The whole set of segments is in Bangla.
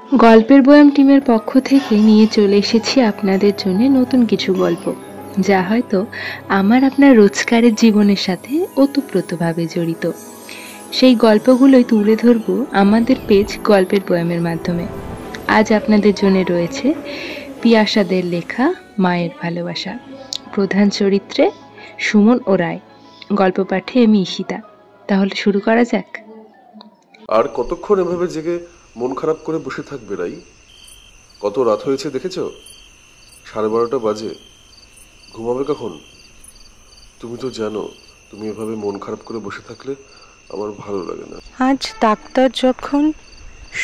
গল্পের বয়াম টিমের পক্ষ থেকে নিয়ে চলে এসেছি আপনাদের জন্য নতুন কিছু গল্প, যা হয়তো আমার আপনার রোজকারের জীবনের সাথে ওতপ্রোতভাবে জড়িত। সেই গল্পগুলোই তুলে ধরব আমাদের পেজ গল্পের বয়ামের মাধ্যমে। আজ আপনাদের জন্য রয়েছে পিয়াসাদের লেখা মায়ের ভালোবাসা। প্রধান চরিত্রে সুমন ও রায়, গল্প পাঠে আমি ঈশিতা। তাহলে শুরু করা যাক। আর কতক্ষণ এভাবে জেগে মন খারাপ করে বসে থাকবে রাই? কত রাত হয়েছে দেখেছ? 12:30 বাজে। ঘুমাবে কখন? তুমি তো জানো, তুমি এভাবে মন খারাপ করে বসে থাকলে আমার ভালো লাগে না। আজ ডাক্তার যখন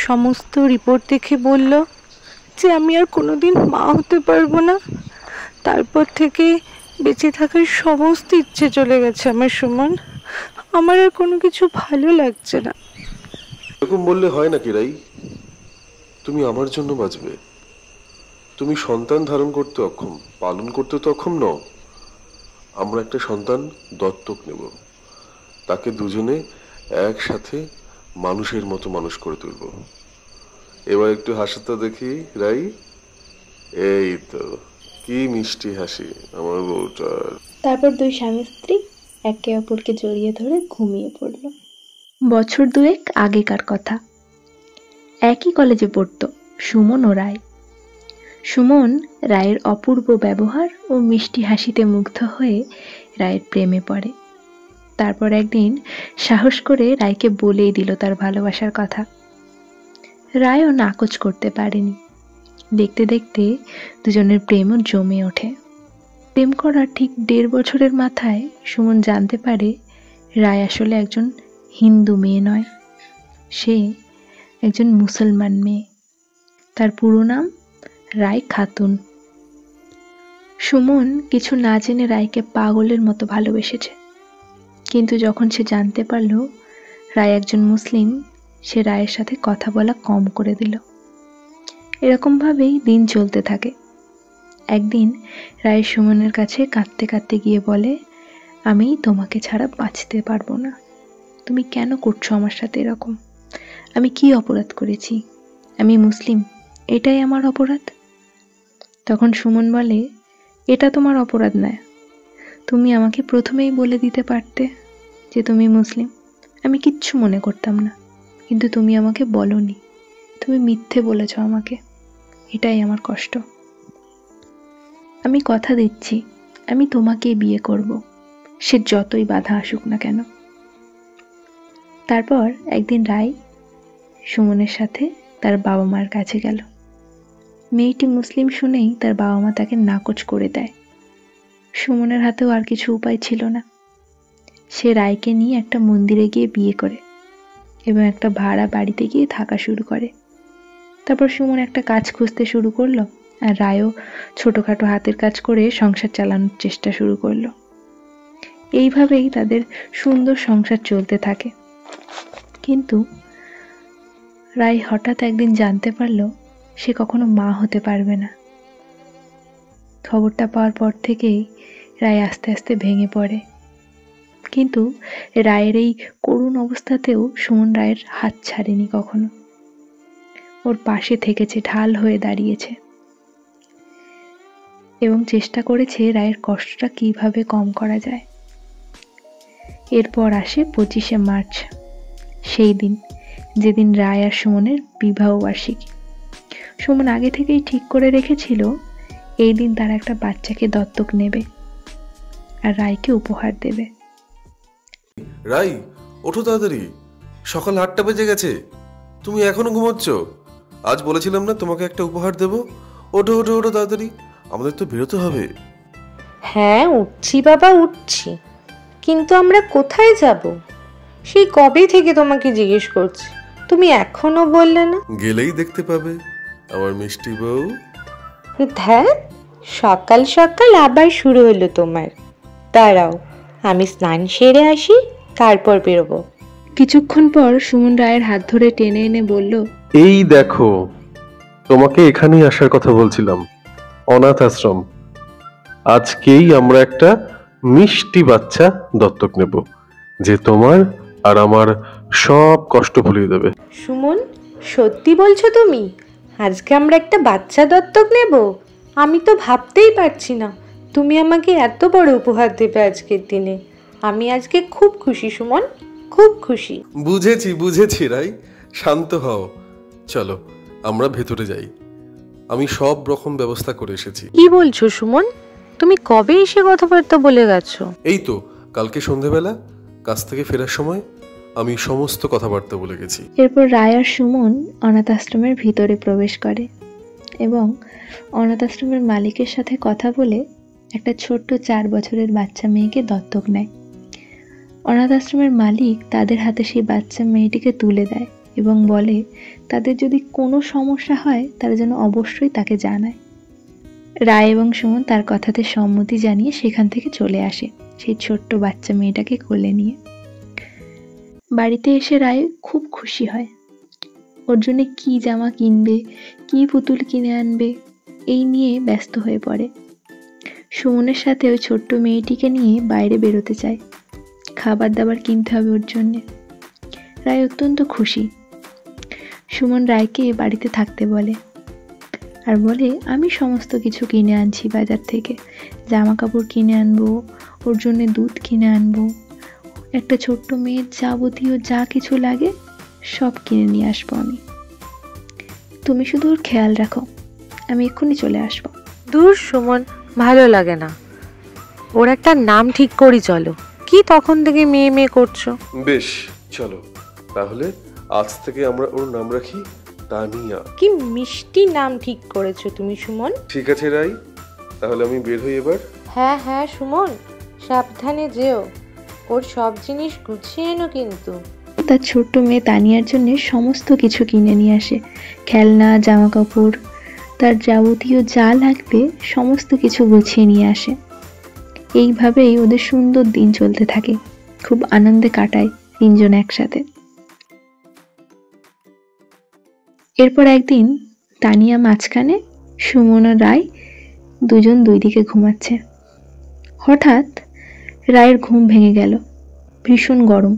সমস্ত রিপোর্ট দেখে বলল যে আমি আর কোনোদিন মা হতে পারবো না, তারপর থেকে বেঁচে থাকার সমস্ত ইচ্ছে চলে গেছে আমার সুমন। আমার আর কোনো কিছু ভালো লাগছে না। এরকম বললে হয় নাকি রাই? তুমি আমার জন্য বাঁচবে। তুমি সন্তান ধারণ করতে অক্ষম, পালন করতে তো অক্ষম নও। আমরা একটা সন্তান দত্তক নেব, তাকে দুজনে একসাথে মানুষের মতো মানুষ করে তুলব। এবার একটু হাসিটা দেখি রাই। এই তো, কি মিষ্টি হাসি আমার বউটার। তারপর দুই স্বামী স্ত্রী একে অপরকে জড়িয়ে ধরে ঘুমিয়ে পড়ল। বছর দুয়েক আগেকার কথা। একই কলেজে পড়ত সুমন ও রায়। সুমন রায়ের অপূর্ব ব্যবহার ও মিষ্টি হাসিতে মুগ্ধ হয়ে রায়ের প্রেমে পড়ে। তারপর একদিন সাহস করে রায়কে বলেই দিল তার ভালোবাসার কথা। রায়ও নাকচ করতে পারেনি। দেখতে দেখতে দুজনের প্রেমও জমে ওঠে। প্রেম করার ঠিক 1.5 বছরের মাথায় সুমন জানতে পারে রায় আসলে একজন হিন্দু মেয়ে নয়, সে একজন মুসলমান মেয়ে। তার পুরো নাম রায় খাতুন। সুমন কিছু না জেনে রায়কে পাগলের মতো ভালোবেসেছে, কিন্তু যখন সে জানতে পারল রায় একজন মুসলিম, সে রায়ের সাথে কথা বলা কম করে দিল। এরকমভাবেই দিন চলতে থাকে। একদিন রায় সুমনের কাছে কাঁদতে কাঁদতে গিয়ে বলে, আমি তোমাকে ছাড়া বাঁচতে পারবো না। তুমি কেন করছো আমার সাথে এরকম? আমি কি অপরাধ করেছি? আমি মুসলিম, এটাই আমার অপরাধ? তখন সুমন বলে, এটা তোমার অপরাধ নয়। তুমি আমাকে প্রথমেই বলে দিতে পারতে যে তুমি মুসলিম, আমি কিচ্ছু মনে করতাম না। কিন্তু তুমি আমাকে বলনি, তুমি মিথ্যে বলেছ আমাকে। এটাই আমার কষ্ট। আমি কথা দিচ্ছি, আমি তোমাকেই বিয়ে করব, সে যতই বাধা আসুক না কেন। তারপর একদিন রায় সুমনের সাথে তার বাবা মার কাছে গেল। মেয়েটি মুসলিম শুনেই তার বাবা মা তাকে নাকচ করে দেয়। সুমনের হাতেও আর কিছু উপায় ছিল না। সে রায়কে নিয়ে একটা মন্দিরে গিয়ে বিয়ে করে এবং একটা ভাড়া বাড়িতে গিয়ে থাকা শুরু করে। তারপর সুমন একটা কাজ খুঁজতে শুরু করলো, আর রায়ও ছোটখাটো হাতের কাজ করে সংসার চালানোর চেষ্টা শুরু করলো। এইভাবেই তাদের সুন্দর সংসার চলতে থাকে। কিন্তু রায় হঠাৎ একদিন জানতে পারল সে কখনো মা হতে পারবে না। খবরটা পাওয়ার পর থেকেই রায় আস্তে আস্তে ভেঙে পড়ে। কিন্তু রায়ের এই করুণ অবস্থাতেও সুমন রায়ের হাত ছাড়েনি কখনো। ওর পাশে থেকেছে, ঢাল হয়ে দাঁড়িয়েছে এবং চেষ্টা করেছে রায়ের কষ্টটা কিভাবে কম করা যায়। এরপর আসে 25শে মার্চ, সেই দিন যেদিন রায় আর সুমনের বিবাহ বার্ষিকী। সুমন আগে থেকেই ঠিক করে রেখেছিল এই দিন তারা একটা বাচ্চাকে দত্তক নেবে আর রায়কে উপহার দেবে। রাই, ওঠো তাড়াতাড়ি, সকাল 8টা বেজে গেছে, তুমি এখনো ঘুমোচ্ছ? আজ বলেছিলাম না তোমাকে একটা উপহার দেব? ওঠো ওঠো ওঠো তাড়াতাড়ি, আমাদের তো বেরোতে হবে। হ্যাঁ উঠছি বাবা, উঠছি, কিন্তু আমরা কোথায় যাব? সেই কবে থেকে তোমাকে জিজ্ঞেস করছি, তুমি এখনো বললে না। গেলেই দেখতে পাবে আমার মিষ্টি বউ। ধ্যান, সকাল সকাল আবার শুরু হলো তোমার। দাঁড়াও, আমি স্নান সেরে আসি, তারপর বেরোবো। কিছুক্ষণ পর সুমন রায়ের হাত ধরে টেনে এনে বলল, এই দেখো, তোমাকে এখানেই আসার কথা বলছিলাম, অনাথ আশ্রম। আজকেই আমরা একটা মিষ্টি বাচ্চা দত্তক নেব, যে তোমার আর আমার সব কষ্ট ভুলিয়ে দেবে। সুমন, সত্যি বলছো তুমি? আজকে আমরা একটা বাচ্চা দত্তক নেব? আমি তো ভাবতেই পারছি না তুমি আমাকে এত বড় উপহার দেবে আজকের দিনে। আমি আজকে খুব খুশি সুমন, খুব খুশি। বুঝেছি বুঝেছি রাই, শান্ত হও। চলো আমরা ভেতরে যাই, আমি সব রকম ব্যবস্থা করে এসেছি। কি বলছো সুমন? তুমি কবে এসে কথাবার্তা বলে গেছো? এই তো কালকে সন্ধেবেলা কাজ থেকে ফেরার সময় আমি সমস্ত কথাবার্তা বলে গেছি। এরপর রায় আর সুমন অনাথ আশ্রমের ভিতরে প্রবেশ করে এবং অনাথ আশ্রমের মালিকের সাথে কথা বলে একটা ছোট্ট 4 বছরের বাচ্চা মেয়েকে দত্তক নেয়। অনাথ আশ্রমের মালিক তাদের হাতে সেই বাচ্চা মেয়েটিকে তুলে দেয় এবং বলে তাদের যদি কোনো সমস্যা হয় তারা যেন অবশ্যই তাকে জানায়। রায় এবং সুমন তার কথাতে সম্মতি জানিয়ে সেখান থেকে চলে আসে সেই ছোট্ট বাচ্চা মেয়েটাকে কোলে নিয়ে। বাড়িতে এসে রায় খুব খুশি হয়। ওর জন্য কি জামা কিনবে, কি পুতুল কিনে আনবে, এই নিয়ে ব্যস্ত হয়ে পড়ে। সুমনের সাথে ওই ছোট্ট মেয়েটিকে নিয়ে বাইরে বেরোতে চায়, খাবার দাবার কিনতে হবে ওর জন্যে। রায় অত্যন্ত খুশি। সুমন রায়কে বাড়িতে থাকতে বলে আর বলে আমি সমস্ত কিছু কিনে আনছি বাজার থেকে, জামা কাপড় কিনে আনবো, ওর জন্য দুধ কিনে আনবো, একটা ছোট্ট মেয়ের যাবতীয় যা কিছু লাগে সব কিনে নিয়ে আসবো আমি। তুমি শুধু ওর খেয়াল রাখো, আমি এক্ষুনি চলে আসবো। দূর সুমন, ভালো লাগে না। ওর একটা নাম ঠিক করি চলো। কি তখন থেকে মেয়ে মেয়ে করছো? বেশ চলো তাহলে আজ থেকে আমরা ওর নাম রাখি তানিয়া। কি মিষ্টি নাম ঠিক করেছো তুমি সুমন। ঠিক আছে রাই, তাহলে আমি বের হই এবার। হ্যাঁ হ্যাঁ সুমন, সাবধানে যেও। ওর সব জিনিস গুছিয়ে এনো কিন্তু। তার ছোট্ট মেয়ে তানিয়ার জন্য সমস্ত কিছু কিনে নিয়ে আসে, খেলনা, জামা কাপড়, তার যাবতীয় যা লাগবে সমস্ত কিছু গুছিয়ে নিয়ে আসে। এইভাবেই ওদের সুন্দর দিন চলতে থাকে, খুব আনন্দে কাটায় তিনজন একসাথে। এরপর একদিন তানিয়া মাঝখানে, সুমন আর রায় দুজন দুই দিকে ঘুমাচ্ছে। হঠাৎ রায়ের ঘুম ভেঙে গেল। ভীষণ গরম,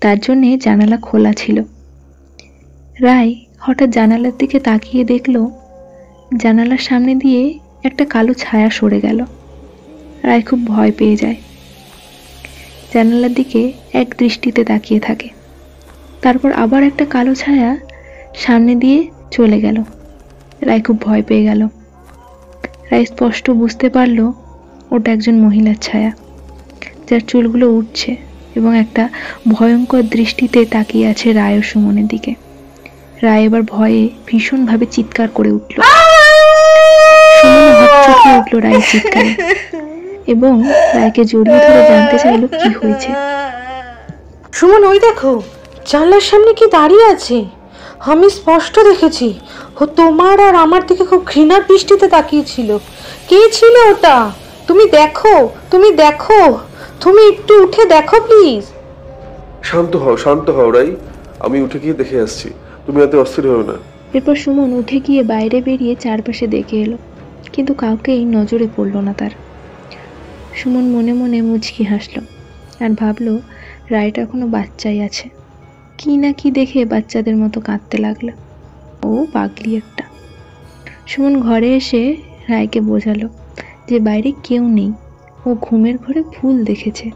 তার জন্যে জানালা খোলা ছিল। রায় হঠাৎ জানালার দিকে তাকিয়ে দেখল জানালার সামনে দিয়ে একটা কালো ছায়া সরে গেল। রায় খুব ভয় পেয়ে যায়, জানালার দিকে এক দৃষ্টিতে তাকিয়ে থাকে। তারপর আবার একটা কালো ছায়া সামনে দিয়ে চলে গেল। রায় খুব ভয় পেয়ে গেল। রায় স্পষ্ট বুঝতে পারল ওটা একজন মহিলার ছায়া, যার চুলগুলো উঠছে এবং একটা ভয়ঙ্কর দৃষ্টিতে তাকিয়ে আছে রায় ও সুমনের দিকে। রায় এবার ভয়ে ভীষণভাবে চিৎকার করে উঠল। সুমন হকচকিয়ে উঠল রায়ের চিৎকারে এবং রায়কে জড়িয়ে ধরে জানতে চাইল কি হয়েছে। সুমন, ওই দেখো জানলার সামনে কি দাঁড়িয়ে আছে। আমি স্পষ্ট দেখেছি ও তোমার আর আমার দিকে খুব ঘৃণার দৃষ্টিতে তাকিয়েছিল। কে ছিল ওটা? তুমি দেখো, তুমি দেখো, তুমি একটু উঠে দেখো প্লিজ। শান্ত হও রাই, আমি উঠে গিয়ে দেখে আসছি, তুমি এত অস্থির হও না। এরপর সুমন উঠে গিয়ে বাইরে বেরিয়ে চারপাশে দেখে এলো, কিন্তু কাউকেই নজরে পড়ল না তার। সুমন মনে মনে মুচকি হাসল আর ভাবলো রায়টা এখনো বাচ্চাই আছে। কি না কি দেখে বাচ্চাদের মতো কাঁদতে লাগলো। ও পাগলি একটা। সুমন ঘরে এসে রায়কে বোঝালো যে বাইরে কেউ নেই, ও ঘুমের ঘরে ভুল দেখেছে।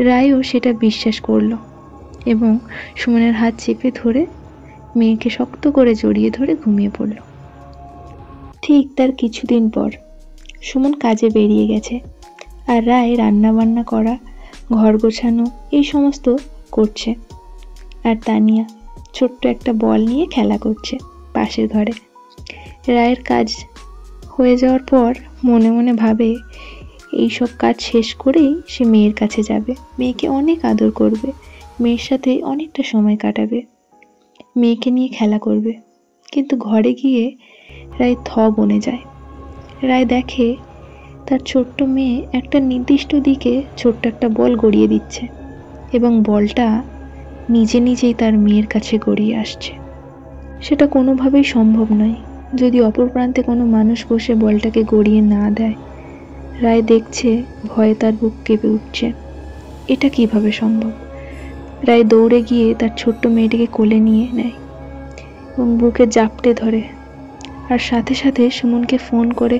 রায়ও সেটা বিশ্বাস করলো এবং সুমনের হাত চেপে ধরে মেয়েকে শক্ত করে জড়িয়ে ধরে ঘুমিয়ে পড়ল। ঠিক তার কিছুদিন পর সুমন কাজে বেরিয়ে গেছে আর রায় রান্না বান্না করা, ঘর গোছানো এই সমস্ত করছে, আর তানিয়া ছোট্ট একটা বল নিয়ে খেলা করছে পাশের ঘরে। রায়ের কাজ হয়ে যাওয়ার পর মনে মনে ভাবে এই সব কাজ শেষ করেই সে মেয়ের কাছে যাবে, মেয়েকে অনেক আদর করবে, মেয়ের সাথে অনেকটা সময় কাটাবে, মেয়েকে নিয়ে খেলা করবে। কিন্তু ঘরে গিয়ে রায় বনে যায়। রায় দেখে তার ছোট্ট মেয়ে একটা নির্দিষ্ট দিকে ছোট্ট একটা বল গড়িয়ে দিচ্ছে এবং বলটা নিজে নিজেই তার মেয়ের কাছে গড়িয়ে আসছে। সেটা কোনোভাবেই সম্ভব নয় যদি অপর প্রান্তে কোনো মানুষ বসে বলটাকে গড়িয়ে না দেয়। রায় দেখছে, ভয়ে তার বুক কেঁপে উঠছে। এটা কিভাবে সম্ভব? রায় দৌড়ে গিয়ে তার ছোট্ট মেয়েটিকে কোলে নিয়ে নেয় এবং বুকে জাপটে ধরে আর সাথে সাথে সুমনকে ফোন করে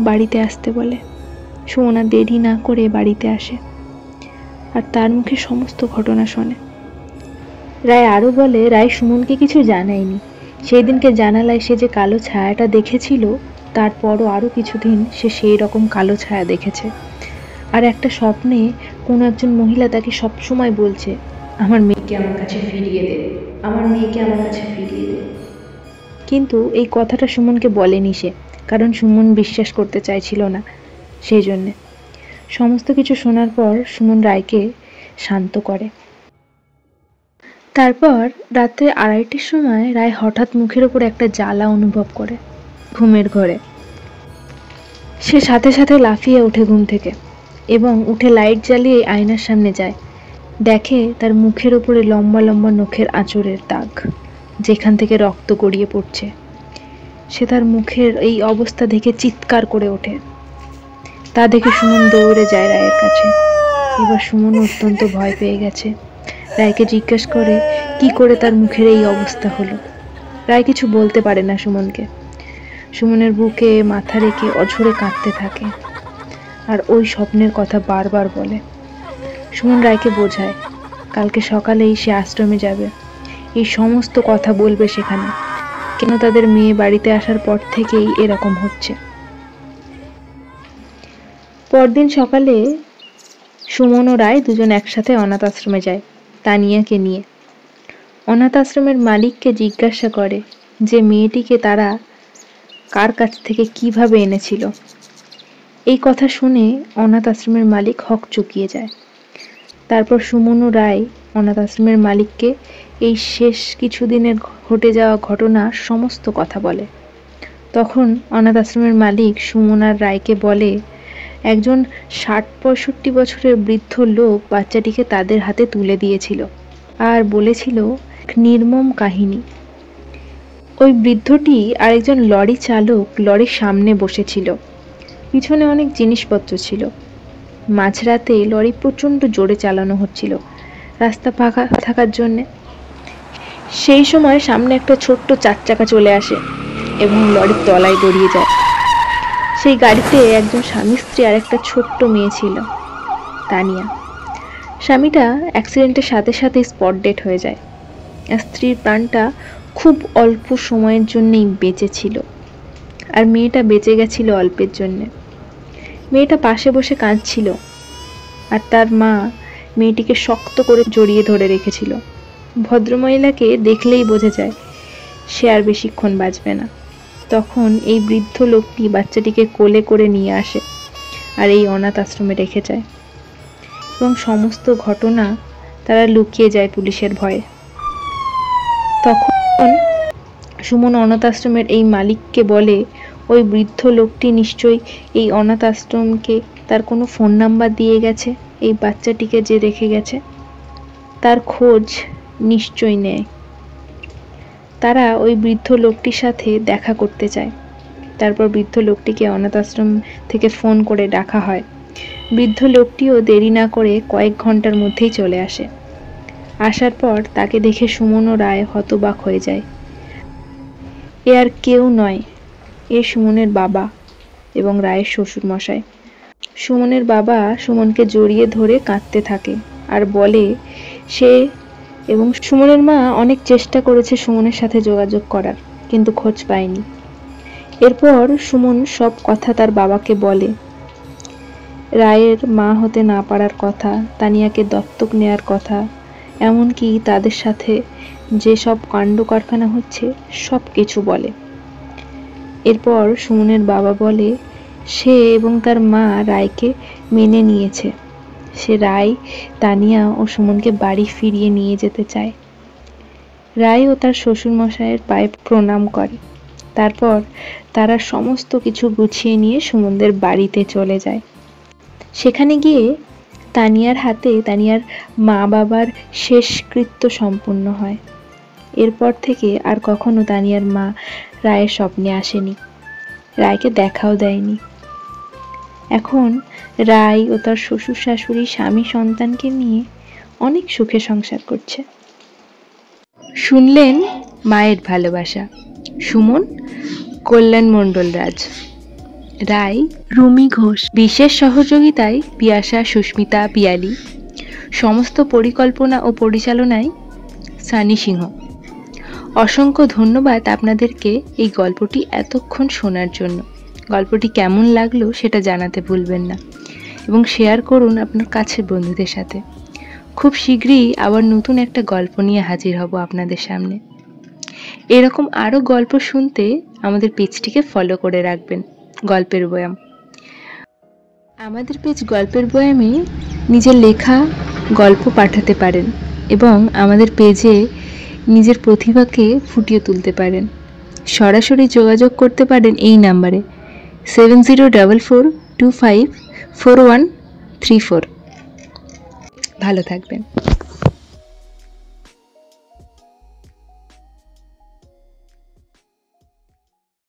বাড়িতে আসতে বলে। সুমন আর দেরি না করে বাড়িতে আসে আর তার মুখে সমস্ত ঘটনা শোনে। রায় আরও বলে রায় সুমনকে কিছু জানায়নি। সেই দিনকে জানালায় সে যে কালো ছায়াটা দেখেছিল, তারপরও আরও কিছুদিন সে সেই রকম কালো ছায়া দেখেছে। আর একটা স্বপ্নে কোনো একজন মহিলা তাকে সবসময় বলছে, আমার মেয়েকে আমার কাছে ফিরিয়ে দে, আমার মেয়েকে আমার কাছে ফিরিয়ে দে। কিন্তু এই কথাটা সুমনকে বলেনি সে, কারণ সুমন বিশ্বাস করতে চাইছিল না। সেই জন্যে সমস্ত কিছু শোনার পর সুমন রায়কে শান্ত করে। তারপর রাত্রে 2:30টার সময় রায় হঠাৎ মুখের ওপর একটা জ্বালা অনুভব করে ঘুমের ঘরে। সে সাথে সাথে লাফিয়ে ওঠে ঘুম থেকে এবং উঠে লাইট জ্বালিয়ে আয়নার সামনে যায়। দেখে তার মুখের ওপরে লম্বা লম্বা নখের আঁচড়ের দাগ, যেখান থেকে রক্ত গড়িয়ে পড়ছে। সে তার মুখের এই অবস্থা দেখে চিৎকার করে ওঠে। তা দেখে সুমন দৌড়ে যায় রায়ের কাছে। এবার সুমন অত্যন্ত ভয় পেয়ে গেছে। রায়কে জিজ্ঞেস করে কি করে তার মুখের এই অবস্থা হলো। রায় কিছু বলতে পারে না সুমনকে। সুমনের বুকে মাথা রেখে অঝরে কাঁদতে থাকে আর ওই স্বপ্নের কথা বারবার বলে। সুমন রায়কে বোঝায় কালকে সকালেই সে আশ্রমে যাবে, এই সমস্ত কথা বলবে সেখানে, কেন তাদের মেয়ে বাড়িতে আসার পর থেকেই এরকম হচ্ছে। পরদিন সকালে সুমন ও রায় দুজন একসাথে অনাথ আশ্রমে যায় তানিয়াকে নিয়ে। অনাথ আশ্রমের মালিককে জিজ্ঞাসা করে যে মেয়েটিকে তারা কার কাছ থেকে কিভাবে এনেছিল। এই কথা শুনে অনাথ আশ্রমের মালিক হকচকিয়ে যায়। তারপর সুমন ও রায় অনাথ আশ্রমের মালিককে এই শেষ কিছুদিনের ঘটে যাওয়া ঘটনার সমস্ত কথা বলে। তখন অনাথ আশ্রমের মালিক সুমন আর রায়কে বলে একজন 60-65 বছরের বৃদ্ধ লোক বাচ্চাটিকে তাদের হাতে তুলে দিয়েছিল আর বলেছিল নির্মম কাহিনী। ওই বৃদ্ধটি আরেকজন লরি চালক লরির সামনে বসেছিল, পিছনে অনেক জিনিসপত্র ছিল। মাঝরাতে লরি প্রচণ্ড জোরে চালানো হচ্ছিল রাস্তা ফাঁকা থাকার জন্যে। সেই সময় সামনে একটা ছোট্ট 4 চাকা চলে আসে এবং লরির তলায় গড়িয়ে যায়। সেই গাড়িতে একজন স্বামী স্ত্রী আর একটা ছোট্ট মেয়ে ছিল, তানিয়া। স্বামীটা অ্যাক্সিডেন্টের সাথে সাথে স্পট ডেড হয়ে যায়। স্ত্রীর প্রাণটা খুব অল্প সময়ের জন্যেই বেঁচে ছিল আর মেয়েটা বেঁচে গেছিল অল্পের জন্যে। মেয়েটা পাশে বসে কাঁদছিল আর তার মা মেয়েটিকে শক্ত করে জড়িয়ে ধরে রেখেছিল। ভদ্রমহিলাকে দেখলেই বোঝা যায় সে আর বেশিক্ষণ বাঁচবে না। তখন এই বৃদ্ধ লোকটি বাচ্চাটিকে কোলে করে নিয়ে আসে আর এই অনাথ আশ্রমে রেখে যায় এবং সমস্ত ঘটনা তারা লুকিয়ে যায় পুলিশের ভয়ে। তখন সুমন অনাথ আশ্রমের এই মালিককে বলে ওই বৃদ্ধ লোকটি নিশ্চয়ই এই অনাথ আশ্রমকে তার কোনো ফোন নাম্বার দিয়ে গেছে, এই বাচ্চাটিকে যে রেখে গেছে তার খোঁজ নিশ্চয়ই নেয়। তারা ওই বৃদ্ধ লোকটির সাথে দেখা করতে চায়। তারপর বৃদ্ধ লোকটিকে অনাথ আশ্রম থেকে ফোন করে ডাকা হয়। বৃদ্ধ লোকটিও দেরি না করে কয়েক ঘন্টার মধ্যেই চলে আসে। আসার পর তাকে দেখে সুমন ও রায় হতবাক হয়ে যায়। এ আর কেউ নয়, এ সুমনের বাবা এবং রায়ের শ্বশুর মশাই। সুমনের বাবা সুমনকে জড়িয়ে ধরে কাঁদতে থাকে আর বলে সে এবং সুমনের মা অনেক চেষ্টা করেছে সুমনের সাথে যোগাযোগ করার, কিন্তু খোঁজ পায়নি। এরপর সুমন সব কথা তার বাবাকে বলে, রায়ের মা হতে না পারার কথা, তানিয়াকে দত্তক নেয়ার কথা, এমনকি তাদের সাথে যে সব কাণ্ড কারখানা হচ্ছে সব কিছু বলে। এরপর সুমনের বাবা বলে সে এবং তার মা রায়কে মেনে নিয়েছে। সে রায়, তানিয়া ও সুমনকে বাড়ি ফিরিয়ে নিয়ে যেতে চায়। রায় ও তার শ্বশুরমশাইয়ের পায়ে প্রণাম করে। তারপর তারা সমস্ত কিছু গুছিয়ে নিয়ে সুমনদের বাড়িতে চলে যায়। সেখানে গিয়ে তানিয়ার হাতে তানিয়ার মা বাবার শেষকৃত্য সম্পূর্ণ হয়। এরপর থেকে আর কখনো তানিয়ার মা রায়ের স্বপ্নে আসেনি, রায়কে দেখাও দেয়নি। এখন রায় ও তার শ্বশুর শাশুড়ি স্বামী সন্তানকে নিয়ে অনেক সুখে সংসার করছে। শুনলেন মায়ের ভালোবাসা। সুমন কল্যাণ মণ্ডল রাজ, রায় রুমি ঘোষ, বিশেষ সহযোগিতায় পিয়াসা সুস্মিতা পিয়ালি, সমস্ত পরিকল্পনা ও পরিচালনায় সানি সিংহ। অসংখ্য ধন্যবাদ আপনাদেরকে এই গল্পটি এতক্ষণ শোনার জন্য। গল্পটি কেমন লাগলো সেটা জানাতে ভুলবেন না এবং শেয়ার করুন আপনার কাছের বন্ধুদের সাথে। খুব শীঘ্রই আবার নতুন একটা গল্প নিয়ে হাজির হব আপনাদের সামনে। এরকম আরও গল্প শুনতে আমাদের পেজটিকে ফলো করে রাখবেন, গল্পের বয়াম। আমাদের পেজ গল্পের বয়ামে নিজের লেখা গল্প পাঠাতে পারেন এবং আমাদের পেজে নিজের প্রতিভাকে ফুটিয়ে তুলতে পারেন। সরাসরি যোগাযোগ করতে পারেন এই নাম্বারে 7044254134। ভালো থাকবেন।